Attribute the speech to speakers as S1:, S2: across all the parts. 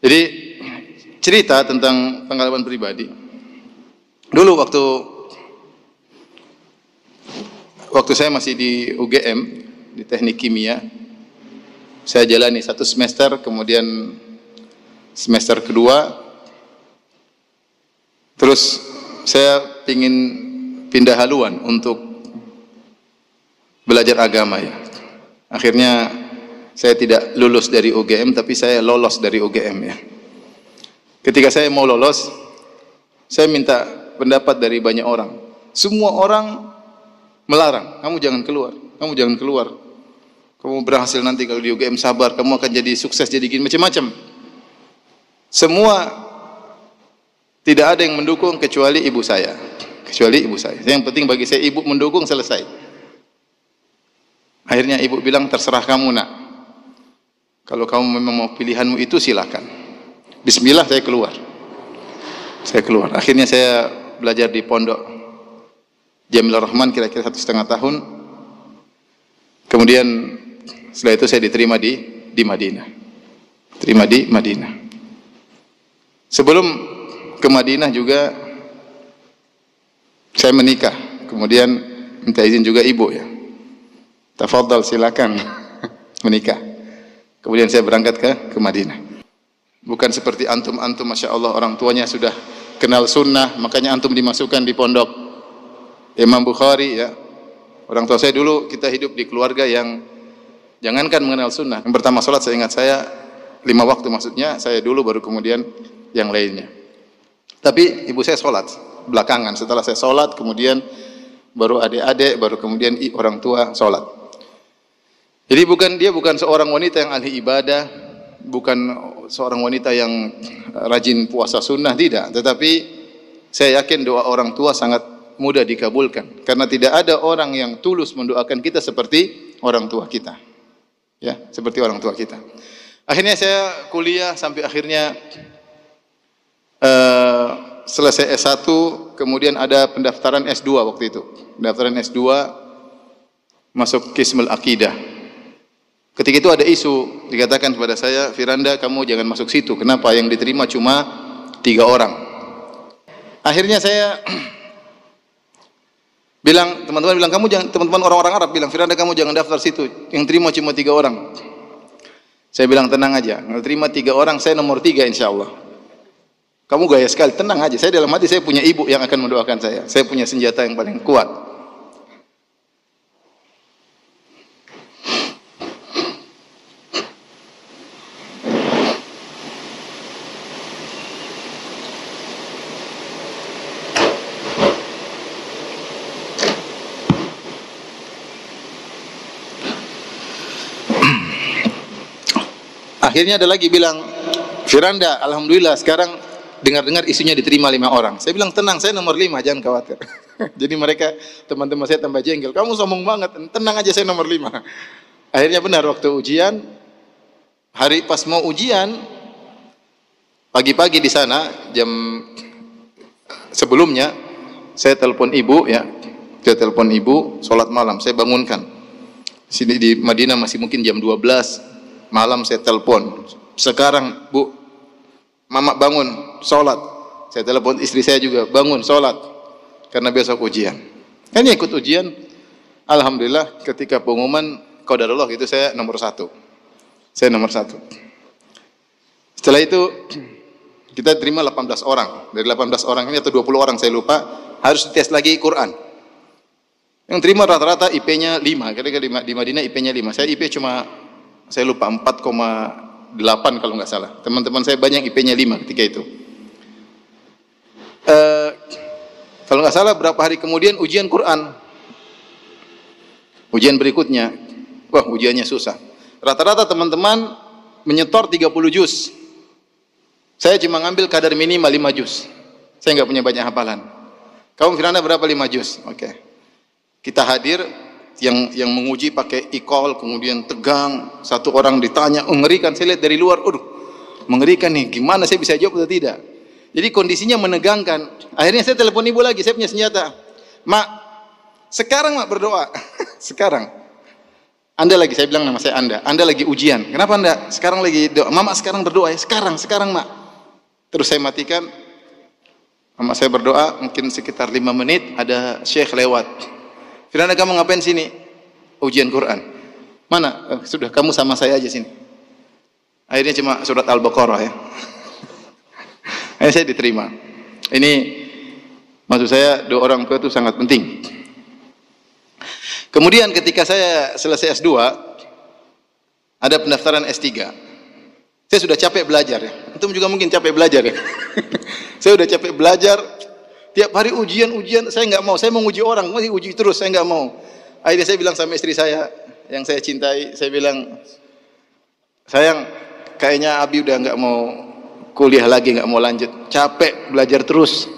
S1: Jadi cerita tentang pengalaman pribadi. Dulu waktu saya masih di UGM, di Teknik Kimia, saya jalani 1 semester, kemudian semester kedua, terus saya ingin pindah haluan untuk belajar agama ya. Akhirnya saya tidak lulus dari UGM, tapi saya lolos dari UGM ya. Ketika saya mau lolos, saya minta pendapat dari banyak orang. Semua orang melarang, kamu jangan keluar, kamu jangan keluar. Kamu berhasil nanti kalau di UGM, sabar, kamu akan jadi sukses, jadi gini, macam-macam. Semua tidak ada yang mendukung kecuali ibu saya. Kecuali ibu saya. Yang penting bagi saya ibu mendukung, selesai. Akhirnya ibu bilang, terserah kamu nak. Kalau kamu memang mau pilihanmu itu silakan. Bismillah, saya keluar. Saya keluar. Akhirnya saya belajar di pondok Jamil Rahman kira-kira 1,5 tahun. Kemudian setelah itu saya diterima di Madinah. Terima di Madinah. Sebelum ke Madinah juga saya menikah. Kemudian minta izin juga ibu ya. Tafadhal, silakan menikah. Kemudian saya berangkat ke Madinah. Bukan seperti antum, masya Allah, orang tuanya sudah kenal sunnah, makanya antum dimasukkan di pondok Imam Bukhari ya. Orang tua saya dulu, kita hidup di keluarga yang jangankan mengenal sunnah. Yang pertama sholat, saya ingat saya 5 waktu maksudnya, saya dulu baru kemudian yang lainnya. Tapi ibu saya sholat belakangan. Setelah saya sholat, kemudian baru adik-adik, baru kemudian orang tua sholat. Jadi dia bukan seorang wanita yang ahli ibadah, bukan seorang wanita yang rajin puasa sunnah, tidak. Tetapi saya yakin doa orang tua sangat mudah dikabulkan, karena tidak ada orang yang tulus mendoakan kita seperti orang tua kita, ya, seperti orang tua kita. Akhirnya saya kuliah sampai akhirnya selesai S1, kemudian ada pendaftaran S2 waktu itu. Pendaftaran S2 masuk Qismul Aqidah. Ketika itu ada isu, dikatakan kepada saya, Firanda, kamu jangan masuk situ. Kenapa? Yang diterima cuma 3 orang. Akhirnya saya bilang, teman-teman bilang, kamu jangan, teman-teman orang-orang Arab bilang, Firanda, kamu jangan daftar situ. Yang terima cuma 3 orang. Saya bilang, tenang aja, yang terima 3 orang, saya nomor 3 insya Allah. Kamu gaya sekali, tenang aja. Saya dalam hati, saya punya ibu yang akan mendoakan saya. Saya punya senjata yang paling kuat. Akhirnya ada lagi bilang, Firanda, alhamdulillah sekarang dengar-dengar isunya diterima 5 orang. Saya bilang, tenang, saya nomor 5, jangan khawatir. Jadi mereka, teman-teman saya tambah jengkel, kamu sombong banget, tenang aja, saya nomor 5. Akhirnya benar, waktu ujian, hari pas mau ujian, pagi-pagi di sana, jam sebelumnya, saya telepon ibu ya, saya telepon ibu, sholat malam, saya bangunkan. Sini di Madinah masih mungkin jam 12 malam, saya telepon, sekarang bu, mama bangun, sholat. Saya telepon istri saya juga, bangun, sholat, karena besok ujian. Ini ikut ujian, alhamdulillah ketika pengumuman qadarullah itu saya nomor 1. Saya nomor 1. Setelah itu kita terima 18 orang. Dari 18 orang ini atau 20 orang saya lupa, harus dites lagi Quran. Yang terima rata-rata IP-nya 5. Kira-kira di Madinah IP-nya 5. Saya IP cuma, saya lupa, 4,8 kalau nggak salah. Teman-teman saya banyak IP-nya 5 ketika itu. Kalau nggak salah berapa hari kemudian ujian Quran. Ujian berikutnya, wah ujiannya susah. Rata-rata teman-teman menyetor 30 juz. Saya cuma ngambil kadar minimal 5 juz. Saya nggak punya banyak hafalan. Kamu Firanda berapa 5 juz? Oke. Kita hadir, yang menguji pakai e-call, kemudian tegang, satu orang ditanya, mengerikan. Saya lihat dari luar, mengerikan nih, gimana saya bisa jawab atau tidak. Jadi kondisinya menegangkan. Akhirnya saya telepon ibu lagi, saya punya senjata. Mak, sekarang mak berdoa. Sekarang. Anda lagi, saya bilang nama saya Anda lagi ujian. Kenapa Anda? Sekarang lagi doa. Mama sekarang berdoa ya. Sekarang Mak. Terus saya matikan. Mama saya berdoa, mungkin sekitar 5 menit ada Syekh lewat. Firanda, kamu ngapain sini? Ujian Quran. Mana? Sudah, kamu sama saya aja sini. Akhirnya cuma surat Al-Baqarah ya. Akhirnya saya diterima. Ini maksud saya doa orang tua itu sangat penting. Kemudian ketika saya selesai S2, ada pendaftaran S3. Saya sudah capek belajar ya. Antum juga mungkin capek belajar ya. Saya sudah capek belajar. Tiap hari ujian, saya nggak mau. Saya mau uji orang, masih uji terus, saya nggak mau. Akhirnya saya bilang sama istri saya, yang saya cintai, saya bilang, sayang, kayaknya Abi udah nggak mau kuliah lagi, nggak mau lanjut. Capek belajar terus.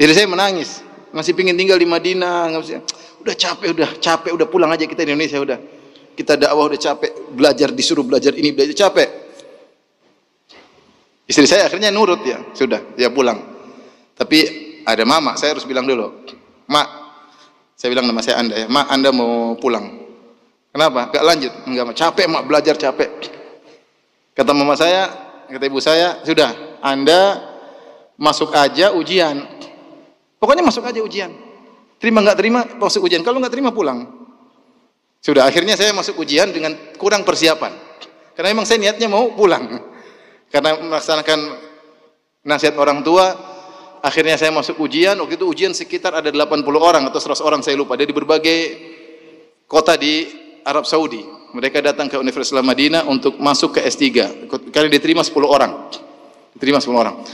S1: Jadi saya menangis. Masih pingin tinggal di Madinah, nggak bisa. Udah capek, udah pulang aja kita di Indonesia udah. Kita dakwah udah capek, belajar disuruh belajar ini, belajar capek. Istri saya akhirnya nurut ya, sudah, dia pulang. Tapi ada mama, saya harus bilang dulu, Mak, saya bilang nama saya Anda ya, Mak, Anda mau pulang. Kenapa? Gak lanjut? Enggak, capek Mak, belajar capek. Kata mama saya, kata ibu saya, sudah, Anda masuk aja ujian. Pokoknya masuk aja ujian. Terima nggak terima, masuk ujian. Kalau nggak terima pulang. Sudah, akhirnya saya masuk ujian dengan kurang persiapan. Karena memang saya niatnya mau pulang. Karena melaksanakan nasihat orang tua, akhirnya saya masuk ujian. Waktu itu ujian sekitar ada 80 orang atau 100 orang, saya lupa. Dari berbagai kota di Arab Saudi. Mereka datang ke Universitas Madinah untuk masuk ke S3. Karena diterima 10 orang. Diterima 10 orang.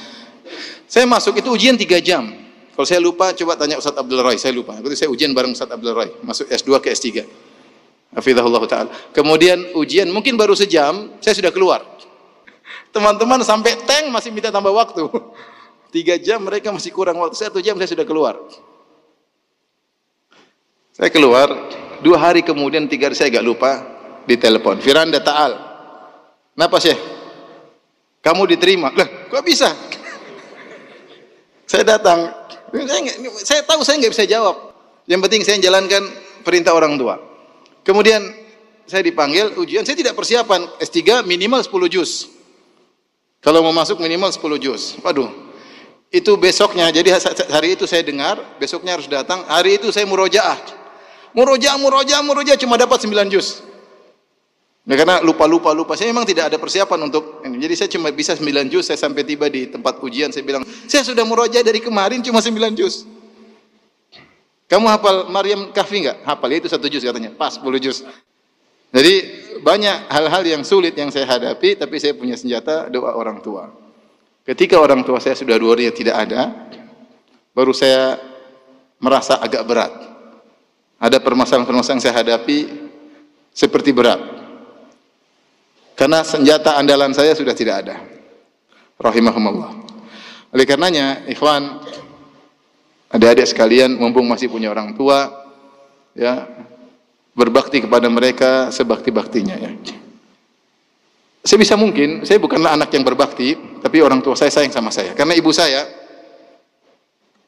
S1: Saya masuk itu ujian 3 jam. Kalau saya lupa, coba tanya Ustaz Abdul Roy, saya lupa. Waktu itu saya ujian bareng Ustaz Abdul Roy, masuk S2 ke S3. Hafizahullah Ta'ala. Kemudian ujian mungkin baru sejam, saya sudah keluar. Teman-teman sampai tank masih minta tambah waktu. 3 jam mereka masih kurang waktu, 1 jam saya sudah keluar. Saya keluar, 2 hari kemudian, 3 hari saya agak lupa, ditelepon. Firanda Ta'al. Kenapa Syekh? Kamu diterima. Lah, kok bisa? Saya datang. Saya tahu saya nggak bisa jawab. Yang penting saya jalankan perintah orang tua. Kemudian saya dipanggil ujian, saya tidak persiapan. S3 minimal 10 juz. Kalau mau masuk minimal 10 juz. Waduh, itu besoknya. Jadi hari itu saya dengar, besoknya harus datang. Hari itu saya murojaah. Murojaah cuma dapat 9 juz. Nah, karena lupa. Saya memang tidak ada persiapan untuk ini. Jadi saya cuma bisa 9 juz. Saya sampai tiba di tempat ujian, saya bilang, saya sudah murojaah dari kemarin cuma 9 juz. Kamu hafal Maryam Kahfi enggak? Hafal, itu 1 juz katanya. Pas 10 juz. Jadi banyak hal-hal yang sulit yang saya hadapi, tapi saya punya senjata doa orang tua. Ketika orang tua saya sudah dua-duanya tidak ada, baru saya merasa agak berat. Ada permasalahan-permasalahan yang saya hadapi seperti berat. Karena senjata andalan saya sudah tidak ada. Rahimahumullah. Oleh karenanya, ikhwan, adik-adik sekalian, mumpung masih punya orang tua, ya, berbakti kepada mereka sebakti-baktinya ya. Sebisa mungkin, saya bukanlah anak yang berbakti, tapi orang tua saya sayang sama saya. Karena ibu saya,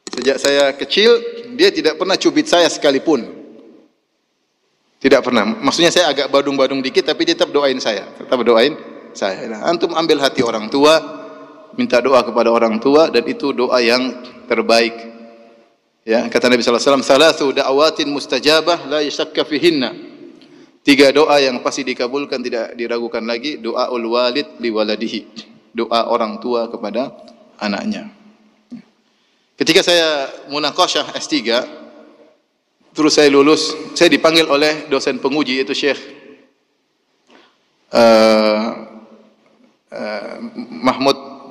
S1: sejak saya kecil, dia tidak pernah cubit saya sekalipun. Tidak pernah. Maksudnya saya agak badung-badung dikit, tapi dia tetap doain saya. Tetap doain saya. Nah, antum ambil hati orang tua, minta doa kepada orang tua, dan itu doa yang terbaik. Ya, kata Nabi sallallahu alaihi wasallam, "Thalathu da'awatin mustajabah la yashakka fihinna." 3 doa yang pasti dikabulkan, tidak diragukan lagi. Doaul walid li waladihi. Doa orang tua kepada anaknya. Ketika saya munaqasyah S3, terus saya lulus, saya dipanggil oleh dosen penguji, yaitu Syekh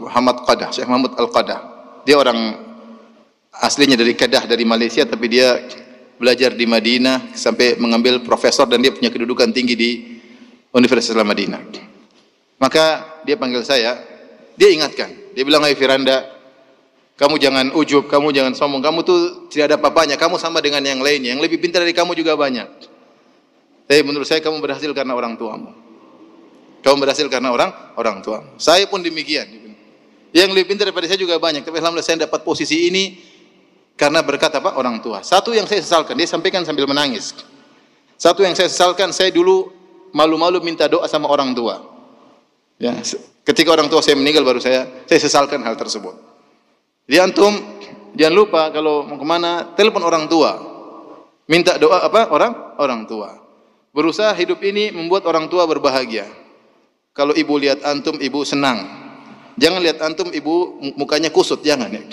S1: Muhammad Qadah, Syekh Mahmud Al-Qadah. Dia orang aslinya dari Kedah, dari Malaysia, tapi dia belajar di Madinah sampai mengambil profesor, dan dia punya kedudukan tinggi di Universitas Madinah. Maka dia panggil saya, dia ingatkan, dia bilang, "Hai Firanda, kamu jangan ujub, kamu jangan sombong, kamu tuh tidak ada apa-apanya, kamu sama dengan yang lainnya, yang lebih pintar dari kamu juga banyak. Tapi menurut saya kamu berhasil karena orang tuamu. Kamu berhasil karena orang tuamu. Saya pun demikian. Yang lebih pintar daripada saya juga banyak, tapi alhamdulillah saya dapat posisi ini karena berkat apa? Orang tua." Satu yang saya sesalkan, dia sampaikan sambil menangis. Satu yang saya sesalkan, saya dulu malu-malu minta doa sama orang tua. Ya, ketika orang tua saya meninggal baru saya sesalkan hal tersebut. Jadi antum jangan lupa kalau mau kemana telepon orang tua, minta doa apa orang tua. Berusaha hidup ini membuat orang tua berbahagia. Kalau ibu lihat antum, ibu senang. Jangan lihat antum, ibu mukanya kusut, jangan ya.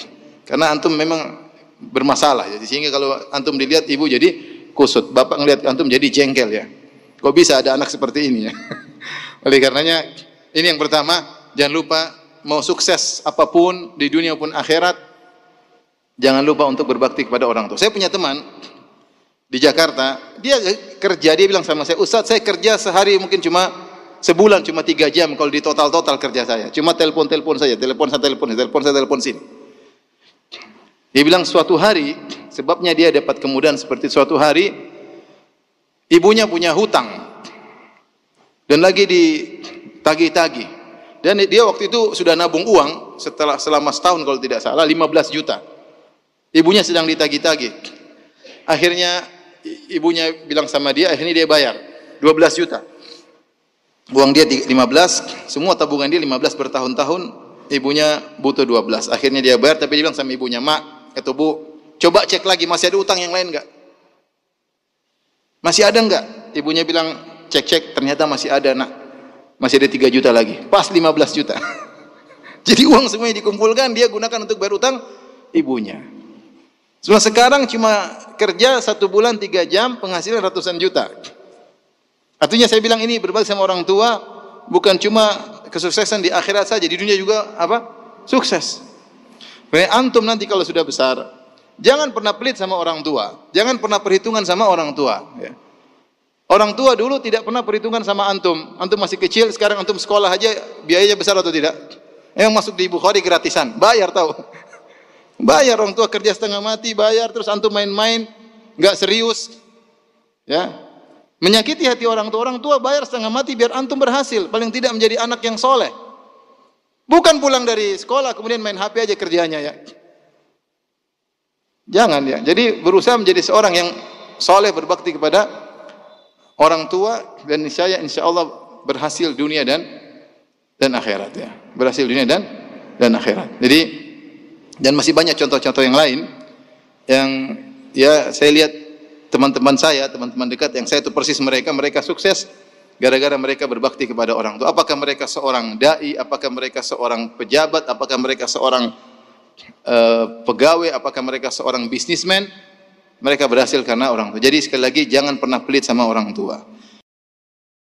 S1: Karena antum memang bermasalah, jadi sehingga kalau antum dilihat ibu jadi kusut, bapak ngelihat antum jadi jengkel ya. Kok bisa ada anak seperti ini ya? Oleh karenanya ini yang pertama, jangan lupa mau sukses apapun di dunia pun akhirat, jangan lupa untuk berbakti kepada orang tua. Saya punya teman di Jakarta, dia kerja, dia bilang sama saya, Ustaz, saya kerja sehari mungkin cuma sebulan cuma 3 jam kalau di total kerja saya. Cuma telepon saja, telepon sini. Dia bilang suatu hari, sebabnya dia dapat kemudahan seperti suatu hari, ibunya punya hutang dan lagi ditagih-tagih. Dan dia waktu itu sudah nabung uang selama setahun kalau tidak salah 15 juta. Ibunya sedang ditagih-tagih. Akhirnya ibunya bilang sama dia, akhirnya dia bayar 12 juta. Uang dia 15, semua tabungan dia 15 bertahun-tahun, ibunya butuh 12. Akhirnya dia bayar, tapi dia bilang sama ibunya, "Mak, atau Bu, coba cek lagi masih ada utang yang lain enggak? Masih ada enggak?" Ibunya bilang, "Cek, ternyata masih ada, Nak. Masih ada 3 juta lagi." Pas 15 juta. Jadi uang semuanya dikumpulkan, dia gunakan untuk bayar utang ibunya. Semua sekarang cuma kerja 1 bulan 3 jam, penghasilan ratusan juta. Artinya saya bilang ini berbakti sama orang tua bukan cuma kesuksesan di akhirat saja, di dunia juga apa? Sukses. Karena antum nanti kalau sudah besar, jangan pernah pelit sama orang tua, jangan pernah perhitungan sama orang tua. Ya. Orang tua dulu tidak pernah perhitungan sama antum. Antum masih kecil, sekarang antum sekolah aja biayanya besar atau tidak? Yang masuk di Bukhari gratisan, bayar tahu? Bayar, orang tua kerja setengah mati, bayar, terus antum main-main, nggak serius, ya. Menyakiti hati orang tua bayar setengah mati biar antum berhasil, paling tidak menjadi anak yang soleh. Bukan pulang dari sekolah kemudian main HP aja kerjanya ya. Jangan ya. Jadi berusaha menjadi seorang yang soleh, berbakti kepada orang tua, dan insya Allah berhasil dunia dan akhirat ya. Berhasil dunia dan akhirat. Jadi dan masih banyak contoh-contoh yang lain yang ya saya lihat teman-teman saya, teman-teman dekat yang saya itu persis mereka sukses gara-gara mereka berbakti kepada orang tua. Apakah mereka seorang dai, apakah mereka seorang pejabat, apakah mereka seorang pegawai, apakah mereka seorang bisnismen, mereka berhasil karena orang tua. Jadi sekali lagi jangan pernah pelit sama orang tua.